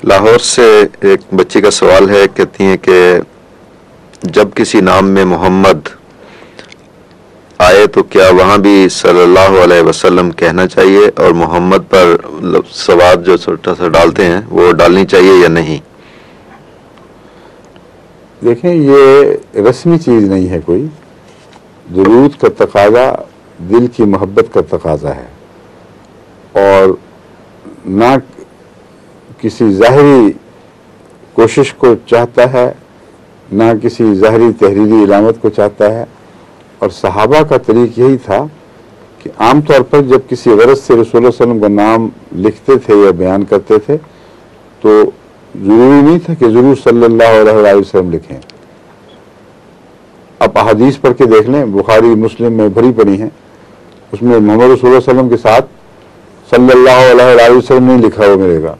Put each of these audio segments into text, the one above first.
لاہور سے ایک بچی کا سوال ہے، کہتی ہیں کہ جب کسی نام میں محمد آئے تو کیا وہاں بھی صلی اللہ علیہ وسلم کہنا چاہیے، اور محمد پر سواد جو چھوٹا سا ڈالتے ہیں وہ ڈالنی چاہیے یا نہیں؟ دیکھیں، یہ رسمی چیز نہیں ہے کوئی. درود کا تقاضا دل کی محبت کا تقاضا ہے، اور نہ کسی ظاہری کوشش کو چاہتا ہے، نہ کسی ظاہری تحریری علامت کو چاہتا ہے. اور صحابہ کا طریق یہی تھا کہ عام طور پر جب کسی غرض سے رسول اللہ صلی اللہ علیہ وسلم کا نام لکھتے تھے یا بیان کرتے تھے تو ضروری نہیں تھا کہ ضرور صلی اللہ علیہ وسلم لکھیں. اب احادیث پڑھ کے دیکھ لیں، بخاری مسلم میں بھری پڑی ہیں، اس میں محمد رسول اللہ صلی اللہ علیہ وسلم کے ساتھ صلی اللہ علیہ وسلم نہیں لکھا ہوا ملے گا.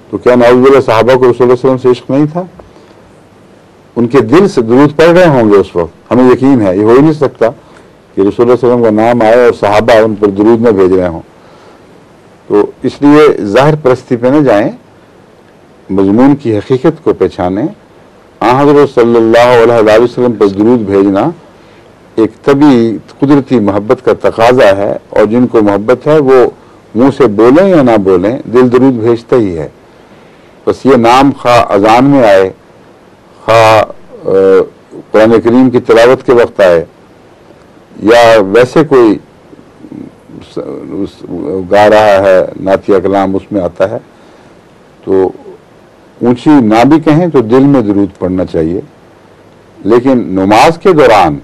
تو کیا نعوذ باللہ صحابہ کو رسول اللہ صلی اللہ علیہ وسلم سے عشق نہیں تھا؟ ان کے دل سے درود پڑھ رہے ہوں گے اس وقت، ہمیں یقین ہے. یہ ہو ہی نہیں سکتا کہ رسول اللہ صلی اللہ علیہ وسلم کا نام آئے اور صحابہ ان پر درود نہ بھیج رہے ہوں. تو اس لیے ظاہر پرستی پہ نہ جائیں، مضمون کی حقیقت کو پہچانیں. حضرت صلی اللہ علیہ وسلم پر درود بھیجنا ایک طبعی قدرتی محبت کا تقاضا ہے، اور جن کو محبت ہے وہ منہ سے بولیں یا نہ بولیں دل درود بھیجتا ہی ہے. بس یہ نام خواہ اذان میں آئے، خواہ قرآن کریم کی تلاوت کے وقت آئے، یا ویسے کوئی گا رہا ہے نعتیہ کلام اس میں آتا ہے، تو اونچی نہ بھی کہیں تو دل میں درود پڑھنا چاہیے. لیکن نماز کے دوران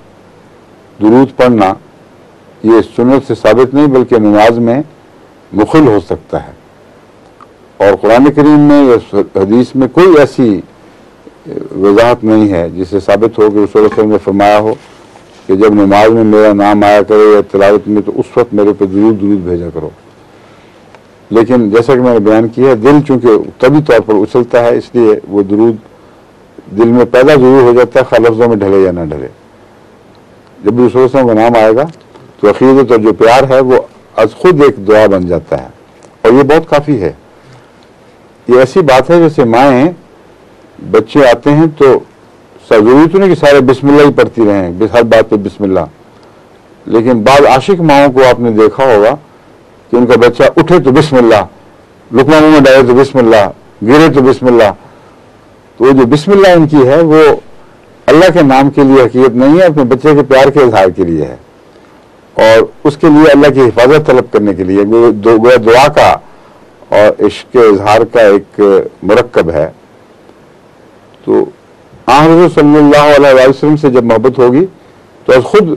درود پڑھنا یہ سنت سے ثابت نہیں، بلکہ نماز میں مخل ہو سکتا ہے. اور قرآن کریم میں یا حدیث میں کوئی ایسی وضاحت نہیں ہے جس سے ثابت ہو کہ رسول اللہ صلی اللہ علیہ وسلم نے فرمایا ہو کہ جب نماز میں میرا نام آیا کرے یا تلاوت میں تو اس وقت میرے پہ درود بھیجا کرو. لیکن جیسا کہ میں نے بیان کیا ہے، دل چونکہ طبی طور پر اچھلتا ہے، اس لیے وہ درود دل میں پیدا ضرور ہو جاتا ہے، خواہ لفظوں میں ڈھلے یا نہ ڈھلے. جب بھی رسول اللہ صلی اللہ علیہ وسلم کا نام آئے گا تو عقیدت اور جو پیار ہے وہ از خود ایک دعا بن جاتا ہے، اور یہ بہت کافی ہے. یہ ایسی بات ہے جیسے مائیں بچے آتے ہیں تو ضروری تو نہیں کہ سارے بسم اللہ ہی پڑھتی رہیں، ہر بات پہ بسم اللہ. لیکن بعض عاشق ماؤں کو آپ نے دیکھا ہوگا کہ ان کا بچہ اٹھے تو بسم اللہ، لقمہ منہ میں ڈالے تو بسم اللہ، گرے تو بسم اللہ. تو جو بسم اللہ ان کی ہے وہ اللہ کے نام کے لیے حقیقت نہیں ہے، اپنے بچے کے پیار کے اظہار کے لیے ہے، اور اس کے لیے اللہ کی حفاظت طلب کرنے کے لیے گویا دعا کا اور عشق کے اظہار کا ایک مرکب ہے. تو حضرت صلی اللہ علیہ وسلم سے جب محبت ہوگی تو از خود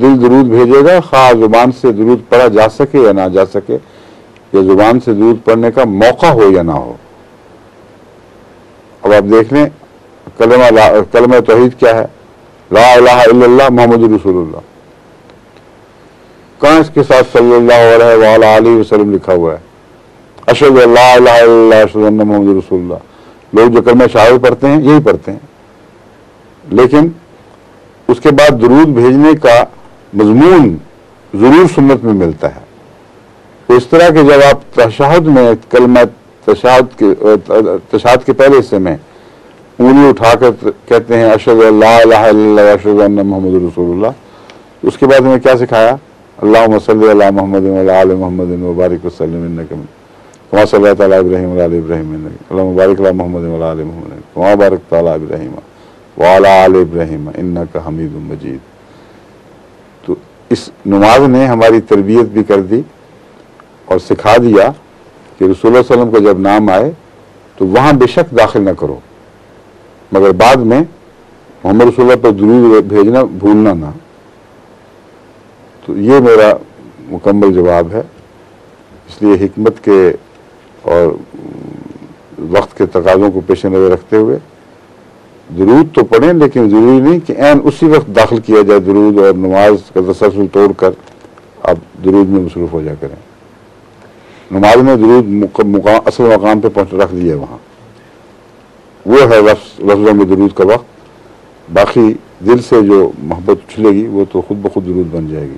دل درود بھیجے گا، خواہ زبان سے درود پڑھا جا سکے یا نہ جا سکے، یا زبان سے درود پڑھنے کا موقع ہو یا نہ ہو. اب آپ دیکھ لیں کلمہ توحید کیا ہے، لا الہ الا اللہ محمد رسول اللہ. کہاں اس کے ساتھ صلی اللہ علیہ وسلم لکھا ہوا ہے؟ اشہد ان لا الہ الا اللہ اشہد ان محمد رسول اللہ. لوگ جو کلمہ شہادت پڑھتے ہیں یہی پڑھتے ہیں، لیکن اس کے بعد درود بھیجنے کا مضمون ضرور سنت میں ملتا ہے. تو اس طرح کہ جب آپ تشہد میں کلمہ تشہد کے پہلے حصے میں انگلی اٹھا کر کہتے ہیں اشہد ان لا الہ الا اللہ اشہد ان محمد رسول اللہ، اس کے بعد ہمیں کیا سکھایا؟ اللہم صلی علی محمد وعلی آل محمد وبارک وسلم انک کما صلی علی ابراہیم وعلی آل ابراہیم انک اللہم بارک علی محمد وعلی آل محمد کما بارکت علی ابراہیم وعلی آل ابراہیم انک حمید مجید. تو اس نماز نے ہماری تربیت بھی کر دی اور سکھا دیا کہ رسول اللہ صلی اللہ علیہ وسلم کا جب نام آئے تو وہاں بے شک داخل نہ کرو، مگر بعد میں محمد رسول اللہ پر درود بھیجنا بھولنا نہ. تو یہ میرا مکمل جواب ہے. اس لیے حکمت کے اور وقت کے تقاضوں کو پیش نظر رکھتے ہوئے درود تو پڑھیں، لیکن ضروری نہیں کہ عین اسی وقت داخل کیا جائے درود، اور نماز کا تسلسل توڑ کر آپ درود میں مصروف ہو جا کریں. نماز میں درود اصل مقام پہ پہنچ رکھ دیا، وہاں وہ ہے لفظوں میں درود کا وقت. باقی دل سے جو محبت اچھلے گی وہ تو خود بخود درود بن جائے گی.